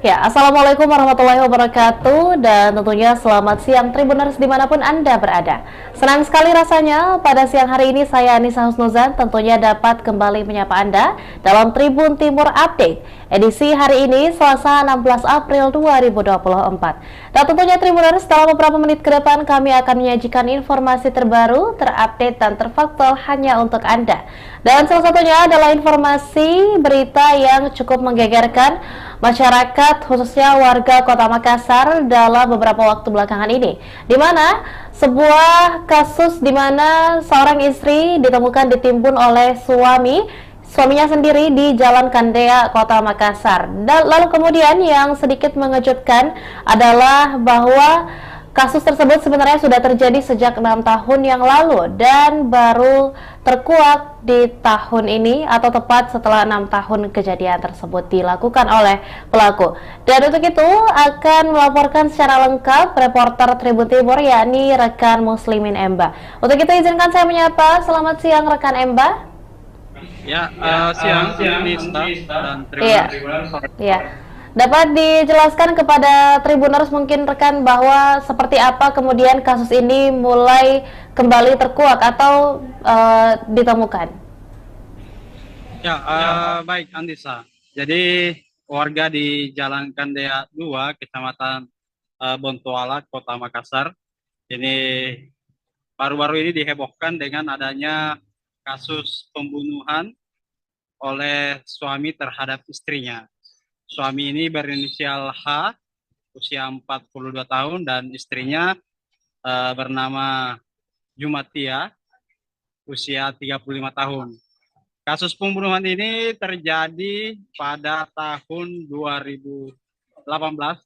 Ya, Assalamualaikum warahmatullahi wabarakatuh dan tentunya selamat siang Tribuners dimanapun Anda berada. Senang sekali rasanya pada siang hari ini saya Anissa Husnuzan tentunya dapat kembali menyapa Anda dalam Tribun Timur Update edisi hari ini Selasa 16 April 2024. Dan tentunya Tribuners dalam beberapa menit ke depan kami akan menyajikan informasi terbaru, terupdate dan terfaktual hanya untuk Anda. Dan salah satunya adalah informasi berita yang cukup menggegerkan masyarakat khususnya warga Kota Makassar dalam beberapa waktu belakangan ini, di mana sebuah kasus di mana seorang istri ditemukan ditimbun oleh suaminya sendiri di Jalan Kandea, Kota Makassar. Dan lalu kemudian yang sedikit mengejutkan adalah bahwa kasus tersebut sebenarnya sudah terjadi sejak 6 tahun yang lalu dan baru terkuak di tahun ini atau tepat setelah 6 tahun kejadian tersebut dilakukan oleh pelaku. Dan untuk itu akan melaporkan secara lengkap reporter Tribun Timur yakni rekan Muslimin Emba. Untuk itu izinkan saya menyapa, selamat siang rekan Emba. Ya, siang Nista dan Iya, Tribuners. iya. Dapat dijelaskan kepada Tribuners mungkin rekan bahwa seperti apa kemudian kasus ini mulai kembali terkuak atau ditemukan? Ya, baik Andisa. Jadi warga di Jalan Kandea 2, Kecamatan Bontoala, Kota Makassar, ini baru-baru ini dihebohkan dengan adanya kasus pembunuhan oleh suami terhadap istrinya. Suami ini berinisial H, usia 42 tahun, dan istrinya bernama Jumatia, usia 35 tahun. Kasus pembunuhan ini terjadi pada tahun 2018,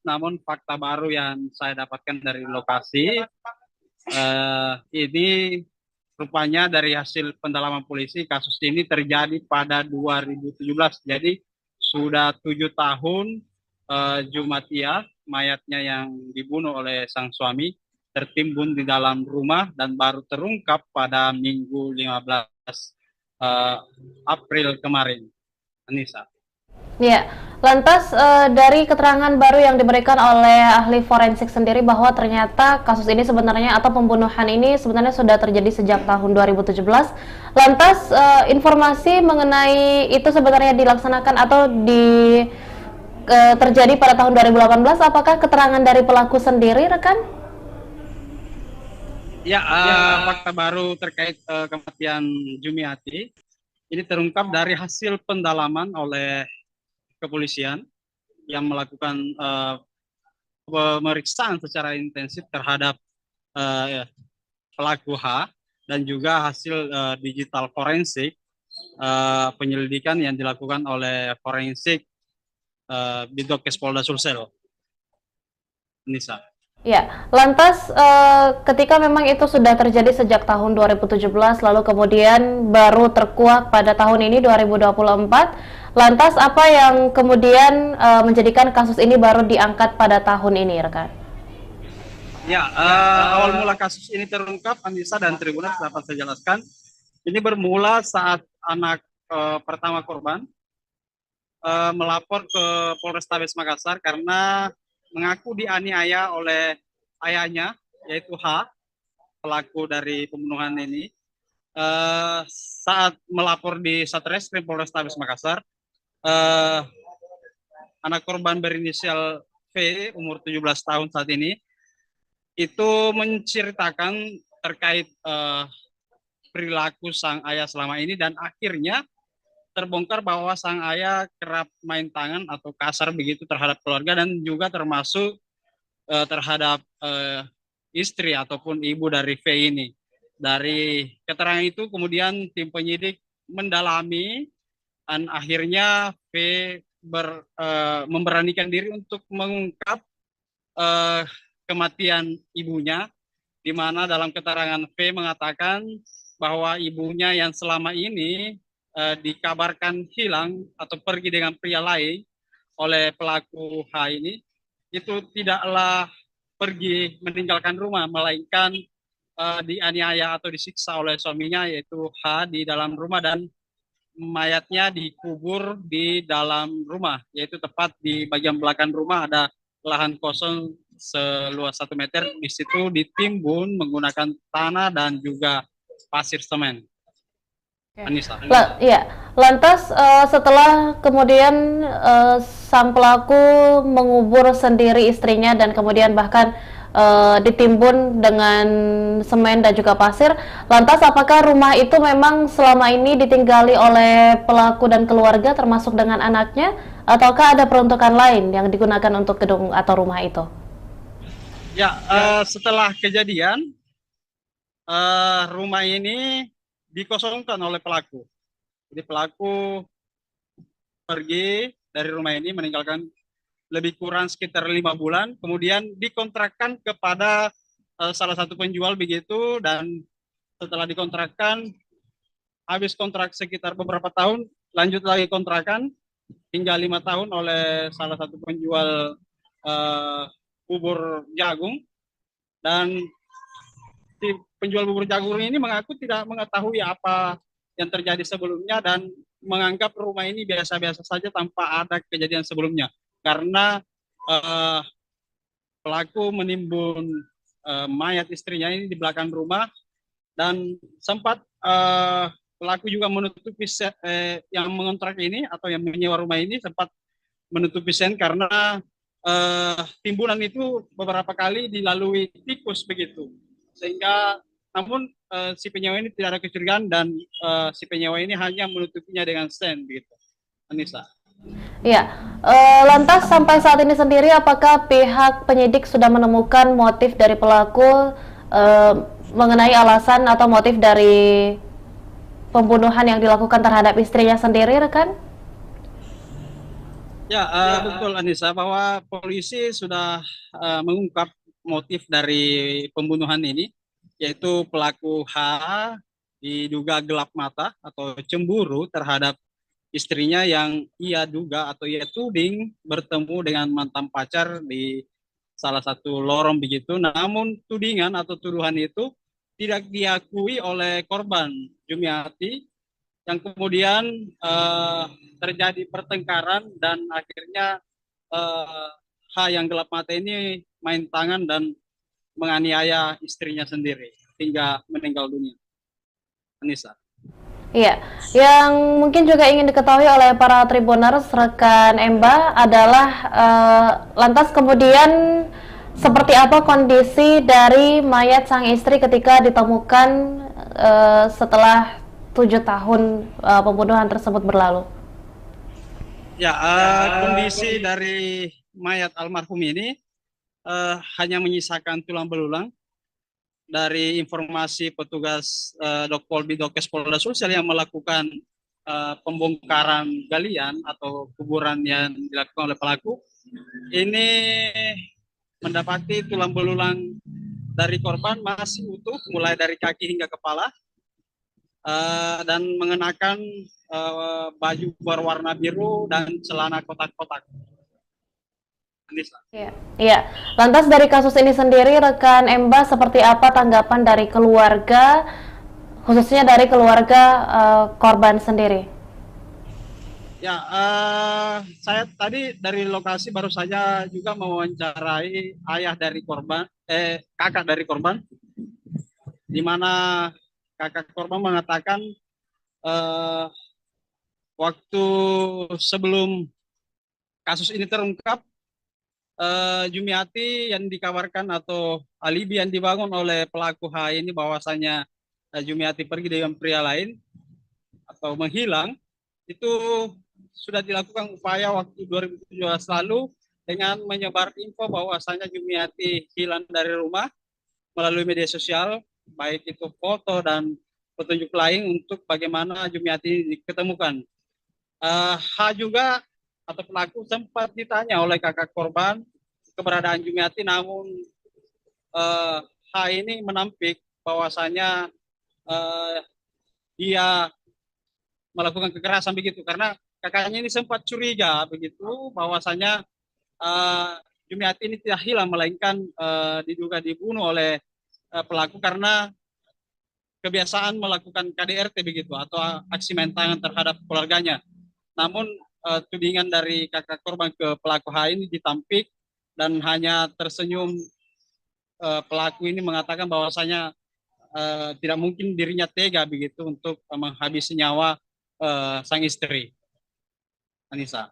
namun fakta baru yang saya dapatkan dari lokasi ini rupanya dari hasil pendalaman polisi kasus ini terjadi pada 2017. Jadi sudah 7 tahun Jumatia, mayatnya yang dibunuh oleh sang suami, tertimbun di dalam rumah dan baru terungkap pada Minggu 15 April kemarin, Anissa. Ya, lantas dari keterangan baru yang diberikan oleh ahli forensik sendiri bahwa ternyata kasus ini sebenarnya atau pembunuhan ini sebenarnya sudah terjadi sejak tahun 2017. Lantas informasi mengenai itu sebenarnya dilaksanakan atau terjadi pada tahun 2018, apakah keterangan dari pelaku sendiri rekan? Ya, fakta baru terkait kematian Jumiati ini terungkap dari hasil pendalaman oleh kepolisian yang melakukan pemeriksaan secara intensif terhadap uh, pelaku H dan juga hasil digital forensik penyelidikan yang dilakukan oleh forensik Bidokes Polda Sulsel, Nisa. Ya, lantas ketika memang itu sudah terjadi sejak tahun 2017 lalu kemudian baru terkuak pada tahun ini 2024, lantas apa yang kemudian menjadikan kasus ini baru diangkat pada tahun ini, rekan? Ya, awal mula kasus ini terungkap, Anissa dan Tribunal dapat saya jelaskan. Ini bermula saat anak pertama korban melapor ke Polrestabes Makassar karena mengaku dianiaya oleh ayahnya, yaitu H, pelaku dari pembunuhan ini. Saat melapor di Satreskrim Polrestabes Makassar, eh, anak korban berinisial V, umur 17 tahun saat ini, itu menceritakan terkait perilaku sang ayah selama ini, dan akhirnya terbongkar bahwa sang ayah kerap main tangan atau kasar begitu terhadap keluarga dan juga termasuk terhadap istri ataupun ibu dari V ini. Dari keterangan itu kemudian tim penyidik mendalami dan akhirnya V memberanikan diri untuk mengungkap uh, kematian ibunya, di mana dalam keterangan V mengatakan bahwa ibunya yang selama ini dikabarkan hilang atau pergi dengan pria lain oleh pelaku H ini, itu tidaklah pergi meninggalkan rumah, melainkan dianiaya atau disiksa oleh suaminya, yaitu H, di dalam rumah dan mayatnya dikubur di dalam rumah, yaitu tepat di bagian belakang rumah ada lahan kosong seluas 1 meter. Di situ ditimbun menggunakan tanah dan juga pasir semen. Anissa. Ya, lantas setelah kemudian sang pelaku mengubur sendiri istrinya dan kemudian bahkan ditimbun dengan semen dan juga pasir, lantas apakah rumah itu memang selama ini ditinggali oleh pelaku dan keluarga termasuk dengan anaknya, ataukah ada peruntukan lain yang digunakan untuk gedung atau rumah itu? Ya, setelah kejadian rumah ini dikosongkan oleh pelaku. Jadi pelaku pergi dari rumah ini meninggalkan lebih kurang sekitar 5 bulan, kemudian dikontrakkan kepada salah satu penjual begitu, dan setelah dikontrakkan, habis kontrak sekitar beberapa tahun, lanjut lagi kontrakan hingga 5 tahun oleh salah satu penjual bubur jagung, dan si penjual bubur jagung ini mengaku tidak mengetahui apa yang terjadi sebelumnya dan menganggap rumah ini biasa-biasa saja tanpa ada kejadian sebelumnya, karena pelaku menimbun mayat istrinya ini di belakang rumah, dan sempat pelaku juga menutupi yang mengontrak ini atau yang menyewa rumah ini sempat menutupi sen karena timbunan itu beberapa kali dilalui tikus begitu, sehingga namun si penyewa ini tidak ada kecurigaan dan si penyewa ini hanya menutupinya dengan sen begitu. Anissa. Ya, lantas sampai saat ini sendiri apakah pihak penyidik sudah menemukan motif dari pelaku mengenai alasan atau motif dari pembunuhan yang dilakukan terhadap istrinya sendiri, rekan? Ya, betul Anissa, bahwa polisi sudah mengungkap motif dari pembunuhan ini, yaitu pelaku H diduga gelap mata atau cemburu terhadap istrinya yang ia duga atau ia tuding bertemu dengan mantan pacar di salah satu lorong begitu. Namun tudingan atau tuduhan itu tidak diakui oleh korban Jumiati, yang kemudian terjadi pertengkaran dan akhirnya H yang gelap mata ini main tangan dan menganiaya istrinya sendiri hingga meninggal dunia. Anissa. Iya, yang mungkin juga ingin diketahui oleh para Tribuners, rekan Emba, adalah lantas kemudian seperti apa kondisi dari mayat sang istri ketika ditemukan setelah 7 tahun pembunuhan tersebut berlalu? Ya, kondisi dari mayat almarhum ini hanya menyisakan tulang belulang. Dari informasi petugas Dokpol Bidokes Polda Sulsel yang melakukan pembongkaran galian atau kuburan yang dilakukan oleh pelaku, ini mendapati tulang belulang dari korban masih utuh mulai dari kaki hingga kepala, dan mengenakan baju berwarna biru dan celana kotak-kotak. Iya. Iya. Lantas dari kasus ini sendiri, rekan Emba, seperti apa tanggapan dari keluarga, khususnya dari keluarga korban sendiri? Ya, saya tadi dari lokasi baru saja juga mewawancarai ayah dari korban, kakak dari korban, di mana kakak korban mengatakan waktu sebelum kasus ini terungkap, Jumiati yang dikabarkan atau alibi yang dibangun oleh pelaku H ini bahwasanya Jumiati pergi dengan pria lain atau menghilang, itu sudah dilakukan upaya waktu 2017 lalu dengan menyebar info bahwasanya Jumiati hilang dari rumah melalui media sosial, baik itu foto dan petunjuk lain untuk bagaimana Jumiati diketemukan. H juga atau pelaku sempat ditanya oleh kakak korban keberadaan Jumiati, namun H ini menampik bahwasanya dia melakukan kekerasan begitu, karena kakaknya ini sempat curiga begitu bahwasanya Jumiati ini tidak hilang melainkan diduga dibunuh oleh pelaku, karena kebiasaan melakukan KDRT begitu atau aksi main tangan terhadap keluarganya. Namun tudingan dari kakak korban ke pelaku H ini ditampik dan hanya tersenyum. Pelaku ini mengatakan bahwasanya tidak mungkin dirinya tega begitu untuk menghabisi nyawa sang istri. Anissa.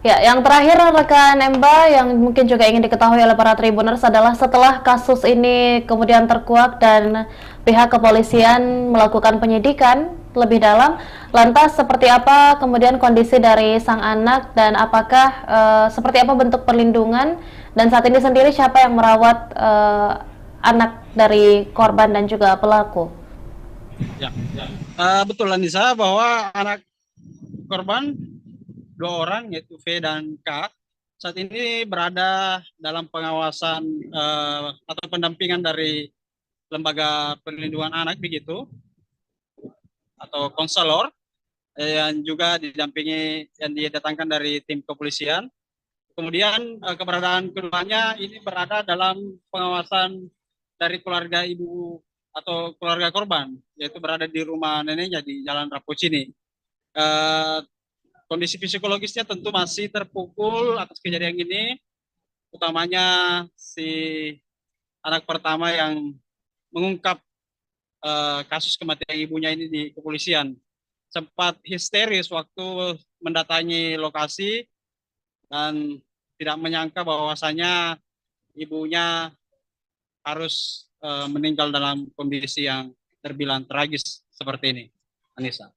Ya, yang terakhir rekan Emba yang mungkin juga ingin diketahui oleh para Tribuners adalah setelah kasus ini kemudian terkuak dan pihak kepolisian melakukan penyidikan lebih dalam, lantas seperti apa kemudian kondisi dari sang anak dan apakah seperti apa bentuk perlindungan dan saat ini sendiri siapa yang merawat anak dari korban dan juga pelaku? Ya, betul Anissa bahwa anak korban 2 orang yaitu V dan K saat ini berada dalam pengawasan atau pendampingan dari lembaga perlindungan anak begitu atau konselor yang juga didampingi yang didatangkan dari tim kepolisian. Kemudian keberadaan keduanya ini berada dalam pengawasan dari keluarga ibu atau keluarga korban, yaitu berada di rumah neneknya di Jalan Rapocini. Kondisi psikologisnya tentu masih terpukul atas kejadian ini, utamanya si anak pertama yang mengungkap kasus kematian ibunya ini di kepolisian. Sempat histeris waktu mendatangi lokasi dan tidak menyangka bahwasanya ibunya harus meninggal dalam kondisi yang terbilang tragis seperti ini, Anissa.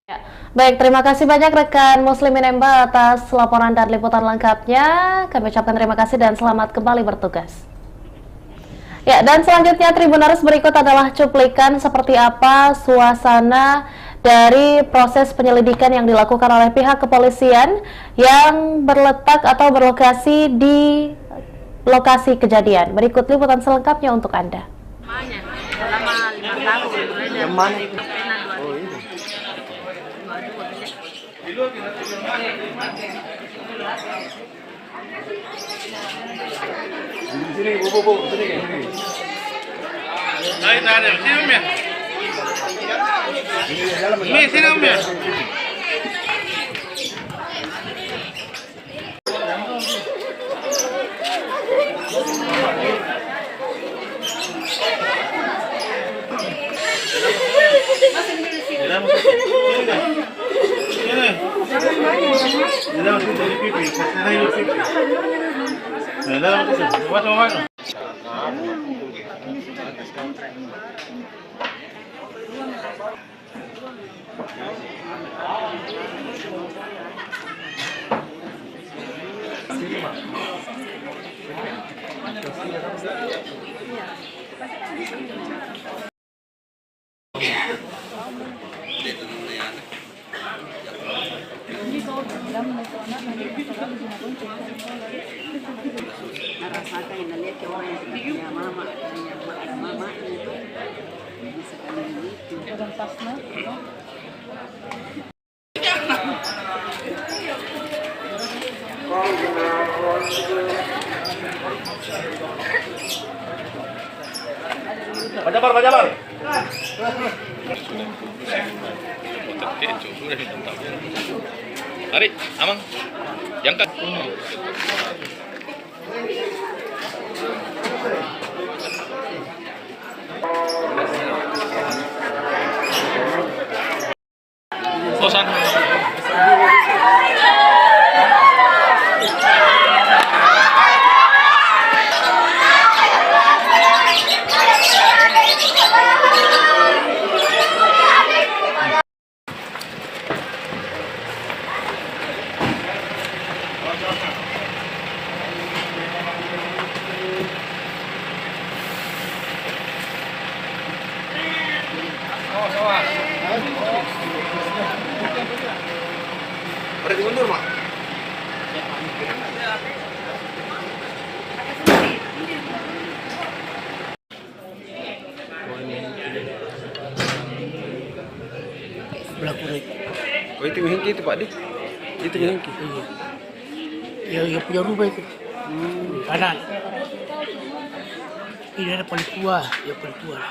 Ya. Baik, terima kasih banyak rekan Muslimin Emba atas laporan dan liputan lengkapnya. Kami ucapkan terima kasih dan selamat kembali bertugas. Ya, dan selanjutnya Tribuners berikut adalah cuplikan seperti apa suasana dari proses penyelidikan yang dilakukan oleh pihak kepolisian yang berletak atau berlokasi di lokasi kejadian. Berikut liputan selengkapnya untuk Anda. Selama 5 tahun mulai dari pena 2000. Sini, bu, sini. Ada, sini Om ya. Ini sini Om ya. Rasakan yang lihat orang yang punya mama itu bisa kayak gitu. Bajabar. Hari, Amang, jangkat. Kosan. Berarti mundur, Mak. Oh itu Hengki itu Pak Dik? Itu Hengki? Iya. Yang punya rumah itu. Kanan. Ini ada paling tua, yang paling tua.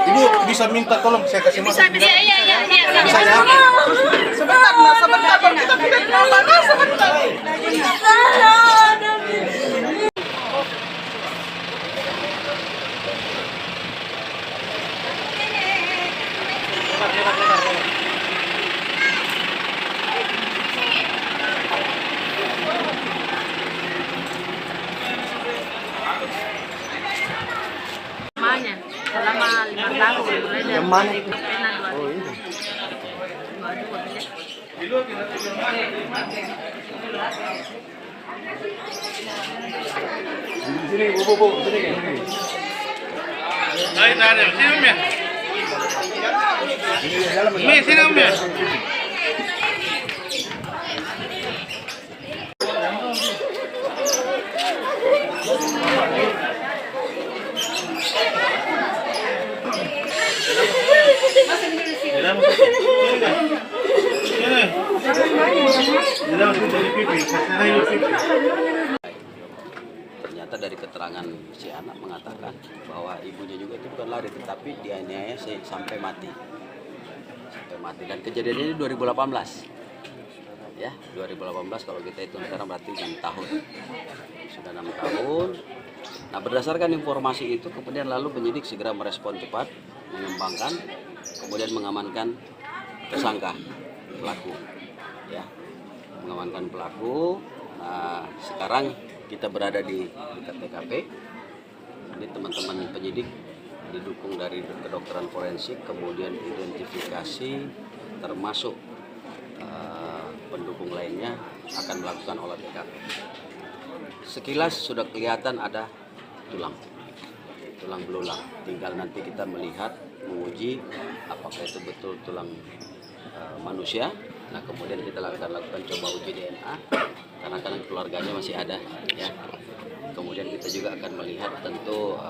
Ibu bisa minta tolong saya kasih makan. Iya. Bisa ya? Sebentar, Mas, sebentar. Kita tidak mana sebentar. Namanya selama 5 tahun mulai dari Yang mana? pena Oh, ini. Sini, bu, sini. Dari, sini Om ya. Mi, sini Om ya. Ternyata dari keterangan si anak mengatakan bahwa ibunya juga itu bukan lari tetapi dianiaya sampai mati. Dan kejadiannya ini 2018. Ya, 2018 kalau kita hitung sekarang berarti 6 tahun. Sudah 6 tahun. Nah, berdasarkan informasi itu kemudian lalu penyidik segera merespon cepat, mengembangkan, kemudian mengamankan tersangka pelaku. Ya, mengamankan pelaku. Nah, sekarang kita berada di dekat TKP. Ini teman-teman penyidik didukung dari kedokteran forensik, kemudian identifikasi, termasuk pendukung lainnya akan melakukan olah TKP. Sekilas sudah kelihatan ada tulang belulang. Tinggal nanti kita melihat, menguji apakah itu betul tulang manusia. Nah, kemudian kita lakukan coba uji DNA karena keluarganya masih ada, ya. Kemudian kita juga akan melihat tentu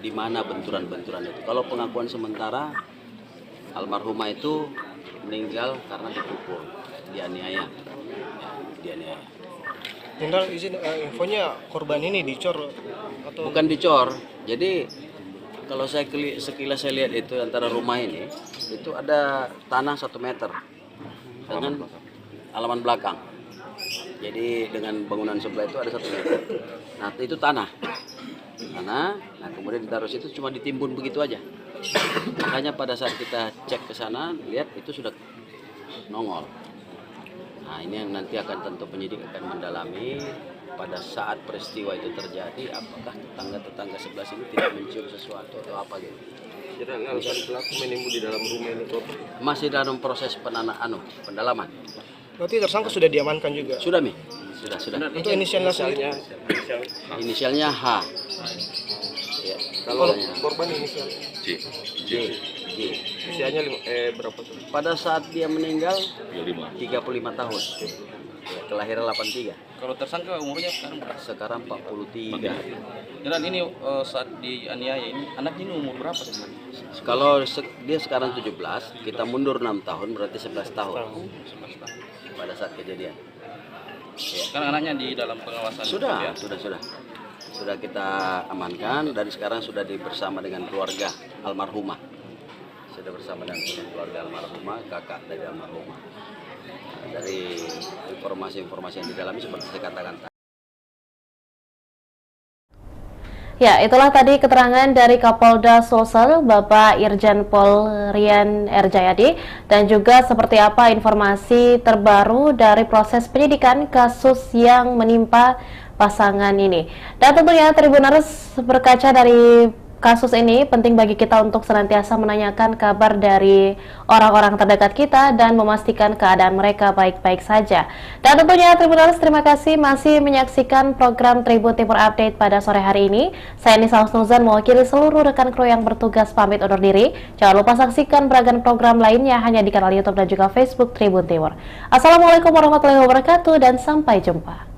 di mana benturan-benturan itu. Kalau pengakuan sementara almarhumah itu meninggal karena dipukul, dianiaya. Ya, dianiaya. Jenderal izin infonya korban ini dicor atau Bukan dicor. Jadi kalau saya sekilas saya lihat itu antara rumah ini itu ada tanah 1 meter dengan halaman belakang. Jadi dengan bangunan sebelah itu ada 1 meter. Nah, itu tanah. Nah kemudian ditaruh situ cuma ditimbun begitu aja. Makanya pada saat kita cek ke sana lihat itu sudah nongol. Nah, ini yang nanti akan tentu penyidik akan mendalami pada saat peristiwa itu terjadi, apakah tetangga-tetangga sebelah sini tidak mencium sesuatu atau apa gitu. Jadi alasan pelaku menimbu di dalam rumah ini tuh Masih dalam proses pendalaman. berarti tersangka sudah diamankan juga. Sudah Mi? Sudah. Untuk inisialnya sendiri. Inisialnya H. Ya, kalau korban inisial J. usianya berapa tuh? Pada saat dia meninggal 35 tahun. Ya, kelahiran 83. Kalau tersangka umurnya sekarang berapa? Sekarang 43. Dan ini saat dianiaya ini anaknya ini umur berapa sebenarnya? Kalau dia sekarang 17, kita mundur 6 tahun berarti 11 tahun. 11 tahun. Pada saat kejadian. Ya. Sekarang anaknya di dalam pengawasan. Sudah. Sudah kita amankan dan sekarang sudah bersama dengan keluarga almarhumah. Sudah bersama dengan keluarga almarhumah, kakak dari almarhumah. Dari informasi-informasi yang didalami seperti saya katakan tadi. Ya, itulah tadi keterangan dari Kapolda Sulsel, Bapak Irjen Pol Rian R. Jayadi, dan juga seperti apa informasi terbaru dari proses penyidikan kasus yang menimpa pasangan ini. Dan tentunya Tribuners berkaca dari kasus ini, penting bagi kita untuk senantiasa menanyakan kabar dari orang-orang terdekat kita dan memastikan keadaan mereka baik-baik saja. Dan tentunya Tribuners, terima kasih masih menyaksikan program Tribun Timur Update pada sore hari ini. Saya Nisa Husnuzan mewakili seluruh rekan kru yang bertugas pamit undur diri. Jangan lupa saksikan beragam program lainnya hanya di kanal YouTube dan juga Facebook Tribun Timur. Assalamualaikum warahmatullahi wabarakatuh dan sampai jumpa.